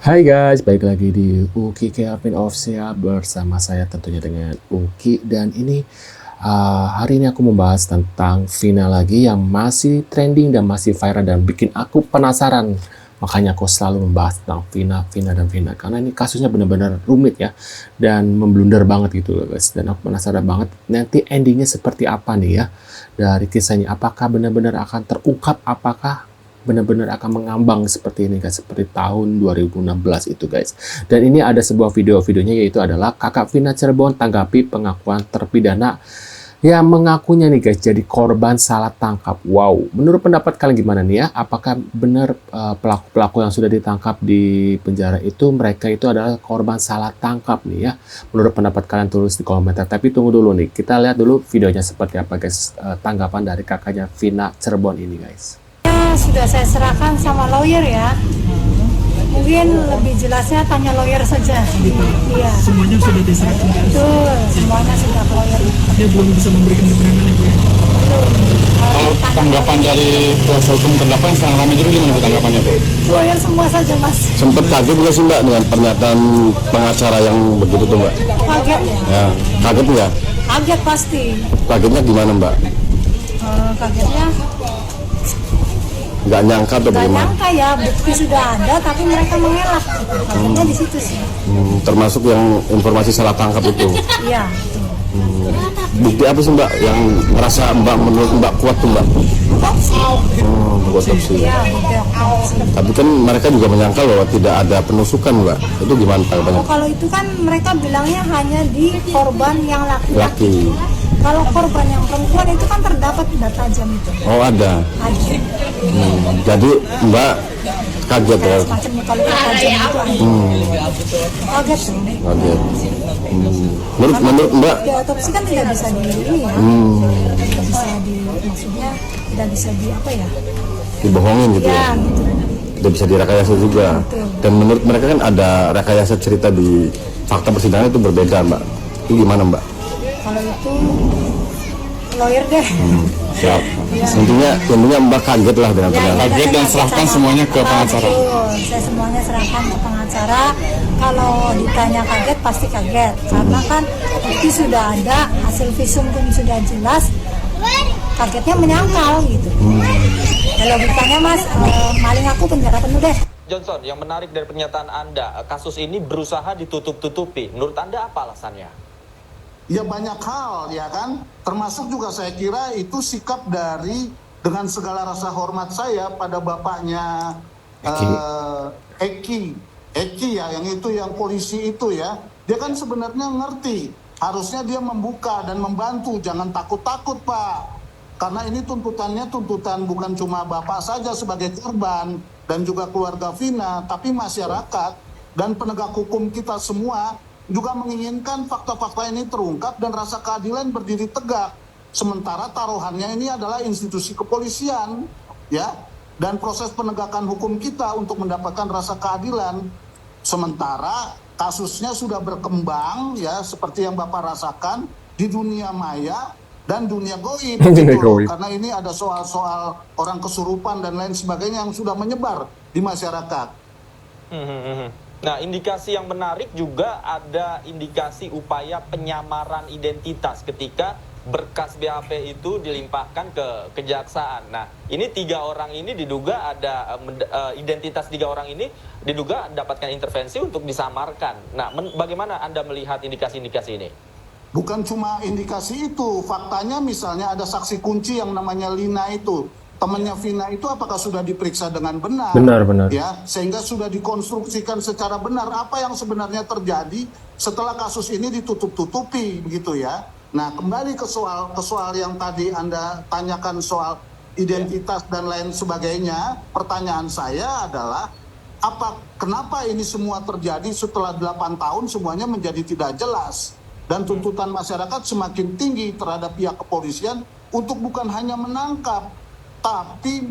Hai guys, balik lagi di Uki Kelvin Official bersama saya tentunya dengan Uki. Dan ini hari ini aku membahas tentang Vina lagi yang masih trending dan masih viral dan bikin aku penasaran. Makanya aku selalu membahas tentang Vina dan Vina, karena ini kasusnya benar-benar rumit ya, dan memblunder banget gitu loh guys. Dan aku penasaran banget nanti endingnya seperti apa nih ya dari kisahnya. Apakah benar-benar akan terungkap, apakah benar-benar akan mengambang seperti ini guys, seperti tahun 2016 itu guys. Dan ini ada sebuah videonya, yaitu adalah kakak Vina Cirebon tanggapi pengakuan terpidana yang mengakunya nih guys jadi korban salah tangkap. Wow, menurut pendapat kalian gimana nih ya? Apakah benar pelaku-pelaku yang sudah ditangkap di penjara itu mereka itu adalah korban salah tangkap nih ya? Menurut pendapat kalian tulis di komentar. Tapi tunggu dulu nih, kita lihat dulu videonya seperti apa guys, tanggapan dari kakaknya Vina Cirebon ini guys. Sudah saya serahkan sama lawyer ya. Mungkin lebih jelasnya tanya lawyer saja. Gitu. Iya. Semuanya sudah diserahkan kan? Betul, semuanya sudah ke lawyer. Dia belum bisa memberikan keterangan ya Bu ya? Kalau tanggapan dari kuasa hukum terdakwa yang sedang ramai dulu gimana Bu tanggapannya Bu? Lawyer semua saja mas. Sempat kaget nggak sih Mbak dengan pernyataan pengacara yang begitu tuh Mbak? Kaget. Ya, kaget nggak? Kaget pasti. Kagetnya gimana Mbak? Kagetnya Nggak nyangka atau nggak bagaimana? nyangka ya, bukti sudah ada tapi mereka mengelak. Kagetnya di situ sih. Termasuk yang informasi salah tangkap itu. Iya. Bukti apa sih Mbak yang merasa Mbak menurut Mbak kuat tuh Mbak? Buat otopsi. Iya, bukti otopsi. Tapi kan mereka juga menyangka bahwa tidak ada penusukan Mbak. Itu gimana tanggapannya? Kalau itu kan mereka bilangnya hanya di korban yang laki-laki. Laki. Kalau korban yang perempuan itu kan terdapat benda tajam itu. Oh ada. Ada. Jadi Mbak kaget ya? Semacam luka-luka tajam itu ada. Kaget sih. Kaget. Menurut Mbak? Di otopsi kan tidak bisa di ini ya. Tidak bisa di, maksudnya tidak bisa di apa ya? Dibohongin gitu Ya ya? gitu. Tidak bisa direkayasa juga. Betul. Dan menurut mereka kan ada rekayasa cerita di fakta persidangan itu berbeda Mbak. Itu gimana Mbak? Kalau itu lawyer deh. Siap. Intinya Mbak kaget lah dengan pernyataan. Kaget dan serahkan semuanya ke pengacara. Betul, saya semuanya serahkan ke pengacara. Kalau ditanya kaget pasti kaget, karena kan bukti sudah ada, hasil visum pun sudah jelas. Kagetnya menyangkal gitu. Kalau ditanya mas, maling aku penjara penuh deh. Johnson, yang menarik dari pernyataan Anda, kasus ini berusaha ditutup-tutupi. Menurut Anda apa alasannya? Ya banyak hal ya kan, termasuk juga saya kira itu sikap dari, dengan segala rasa hormat saya pada bapaknya Eki ya, yang polisi itu ya, dia kan sebenarnya ngerti, harusnya dia membuka dan membantu, jangan takut-takut Pak, karena ini tuntutannya tuntutan bukan cuma bapak saja sebagai korban dan juga keluarga Vina, tapi masyarakat dan penegak hukum kita semua juga menginginkan fakta-fakta ini terungkap dan rasa keadilan berdiri tegak. Sementara taruhannya ini adalah institusi kepolisian, ya, dan proses penegakan hukum kita untuk mendapatkan rasa keadilan. Sementara kasusnya sudah berkembang, ya, seperti yang Bapak rasakan di dunia maya dan dunia goib, gitu. Karena ini ada soal-soal orang kesurupan dan lain sebagainya yang sudah menyebar di masyarakat. Nah, indikasi yang menarik juga ada indikasi upaya penyamaran identitas ketika berkas BAP itu dilimpahkan ke kejaksaan. Nah, ini 3 orang ini diduga ada identitas 3 orang ini diduga mendapatkan intervensi untuk disamarkan. Nah, bagaimana Anda melihat indikasi-indikasi ini? Bukan cuma indikasi itu, faktanya misalnya ada saksi kunci yang namanya Lina itu. Temannya Vina itu apakah sudah diperiksa dengan benar? Benar. Ya, sehingga sudah dikonstruksikan secara benar apa yang sebenarnya terjadi setelah kasus ini ditutup-tutupi begitu ya. Nah, kembali ke soal yang tadi Anda tanyakan soal identitas dan lain sebagainya. Pertanyaan saya adalah kenapa ini semua terjadi setelah 8 tahun semuanya menjadi tidak jelas dan tuntutan masyarakat semakin tinggi terhadap pihak kepolisian untuk bukan hanya menangkap tapi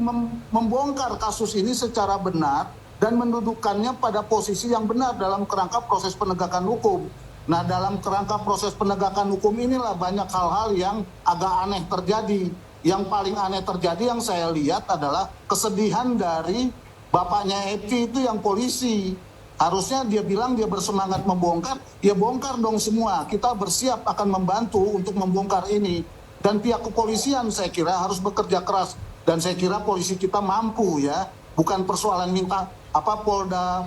membongkar kasus ini secara benar dan mendudukannya pada posisi yang benar dalam kerangka proses penegakan hukum. Nah, dalam kerangka proses penegakan hukum inilah banyak hal-hal yang agak aneh terjadi. Yang paling aneh terjadi yang saya lihat adalah kesedihan dari bapaknya Eki itu yang polisi. Harusnya dia bilang dia bersemangat membongkar, ya bongkar dong semua. Kita bersiap akan membantu untuk membongkar ini. Dan pihak kepolisian saya kira harus bekerja keras. Dan saya kira polisi kita mampu ya. Bukan persoalan minta Polda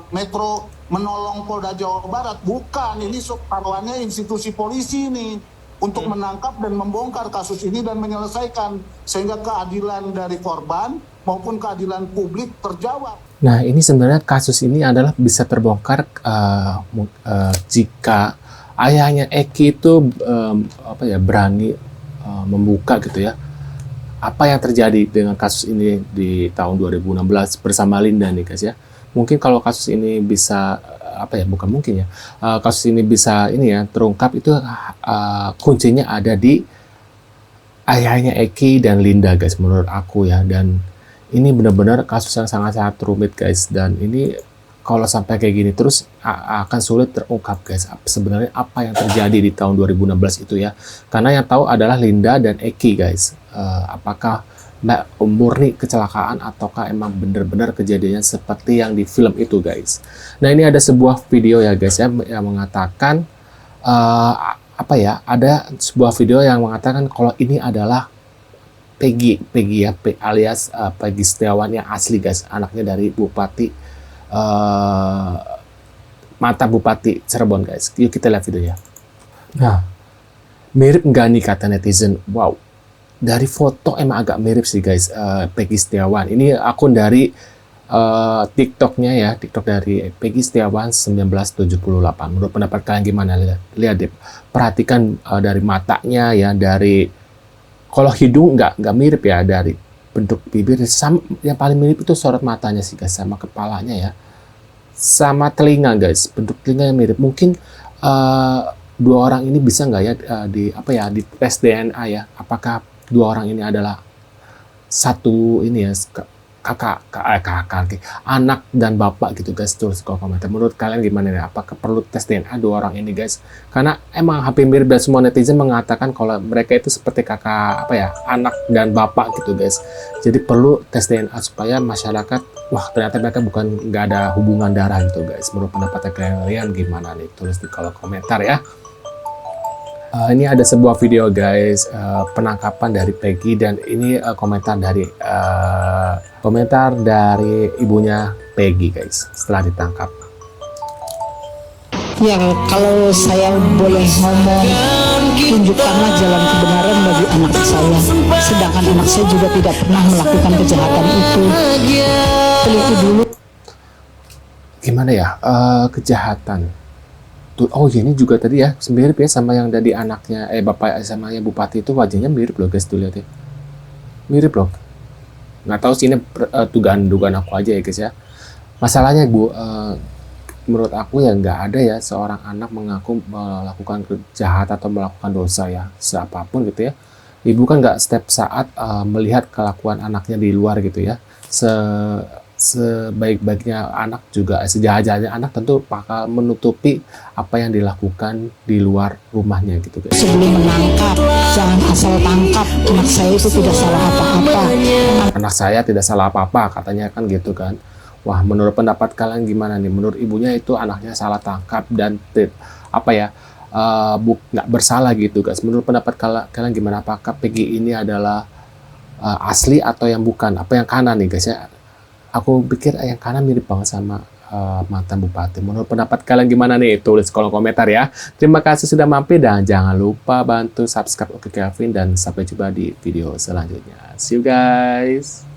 Metro menolong Polda Jawa Barat. Bukan, ini taruhannya institusi polisi ini. Untuk menangkap dan membongkar kasus ini dan menyelesaikan. Sehingga keadilan dari korban maupun keadilan publik terjawab. Nah, ini sebenarnya kasus ini adalah bisa terbongkar jika ayahnya Eki itu berani membuka gitu ya. Apa yang terjadi dengan kasus ini di tahun 2016 bersama Linda nih guys ya. Mungkin kalau kasus ini bisa bukan mungkin ya. Kasus ini bisa terungkap itu kuncinya ada di ayahnya Eki dan Linda guys menurut aku ya. Dan ini benar-benar kasus yang sangat-sangat rumit guys, dan ini kalau sampai kayak gini terus akan sulit terungkap guys sebenarnya apa yang terjadi di tahun 2016 itu ya, karena yang tahu adalah Linda dan Eki guys. Apakah murni kecelakaan ataukah emang benar-benar kejadiannya seperti yang di film itu guys. Nah, ini ada sebuah video ya guys ya yang mengatakan ada sebuah video yang mengatakan kalau ini adalah Peggy ya, alias Peggy Setiawan yang asli guys, anaknya dari Bupati mantan Bupati Cirebon guys. Yuk kita lihat videonya. Nah, mirip nggak nih kata netizen? Wow, dari foto emang agak mirip sih guys. Peggy Setiawan ini akun dari TikToknya ya, TikTok dari Peggy Setiawan 1978. Menurut pendapat kalian gimana? Lihat deh, perhatikan dari matanya ya, dari kalau hidung nggak mirip ya, dari bentuk bibir sama, yang paling mirip itu sorot matanya sih guys, sama kepalanya ya, sama telinga guys, bentuk telinga yang mirip. Mungkin dua orang ini bisa nggak ya di tes DNA ya, apakah dua orang ini adalah satu ini ya, anak dan bapak gitu guys. Tulis di komentar menurut kalian gimana ya, apakah perlu tes DNA dua orang ini guys, karena emang hampir mirip dan semua netizen mengatakan kalau mereka itu seperti anak dan bapak gitu guys. Jadi perlu tes DNA supaya masyarakat, wah ternyata mereka nggak ada hubungan darah gitu guys. Menurut pendapat kalian gimana nih, tulis di kolom komentar ya. Ini ada sebuah video guys, penangkapan dari Peggy, dan ini komentar dari ibunya Peggy guys setelah ditangkap. Ya, kalau saya boleh ngomong, tunjukkanlah jalan kebenaran bagi anak saya. Sedangkan anak saya juga tidak pernah melakukan kejahatan itu. Teliti dulu. Gimana ya, kejahatan? Oh ini juga tadi ya mirip ya sama yang dari anaknya bapak sama yang bupati itu, wajahnya mirip loh guys, tuh lihat ya, mirip loh. Nggak tahu sih, ini dugaan aku aja ya guys ya. Masalahnya menurut aku ya nggak ada ya seorang anak mengaku melakukan kejahatan atau melakukan dosa ya, seapapun gitu ya. Ibu kan nggak setiap saat melihat kelakuan anaknya di luar gitu ya. Sebaik-baiknya anak juga, sejahat-jahatnya anak tentu bakal menutupi apa yang dilakukan di luar rumahnya gitu guys. Sebelum menangkap, jangan asal tangkap. Anak saya itu tidak salah apa-apa. Anak saya tidak salah apa-apa katanya kan gitu kan. Wah, menurut pendapat kalian gimana nih? Menurut ibunya itu anaknya salah tangkap dan nggak bersalah gitu guys. Menurut pendapat kalian gimana? Apakah Peggy ini adalah asli atau yang bukan? Apa yang kanan nih guys ya? Aku pikir yang kanan mirip banget sama mantan bupati. Menurut pendapat kalian gimana nih? Tulis kolom komentar ya. Terima kasih sudah mampir dan jangan lupa bantu subscribe Oke Kelvin, dan sampai jumpa di video selanjutnya. See you guys.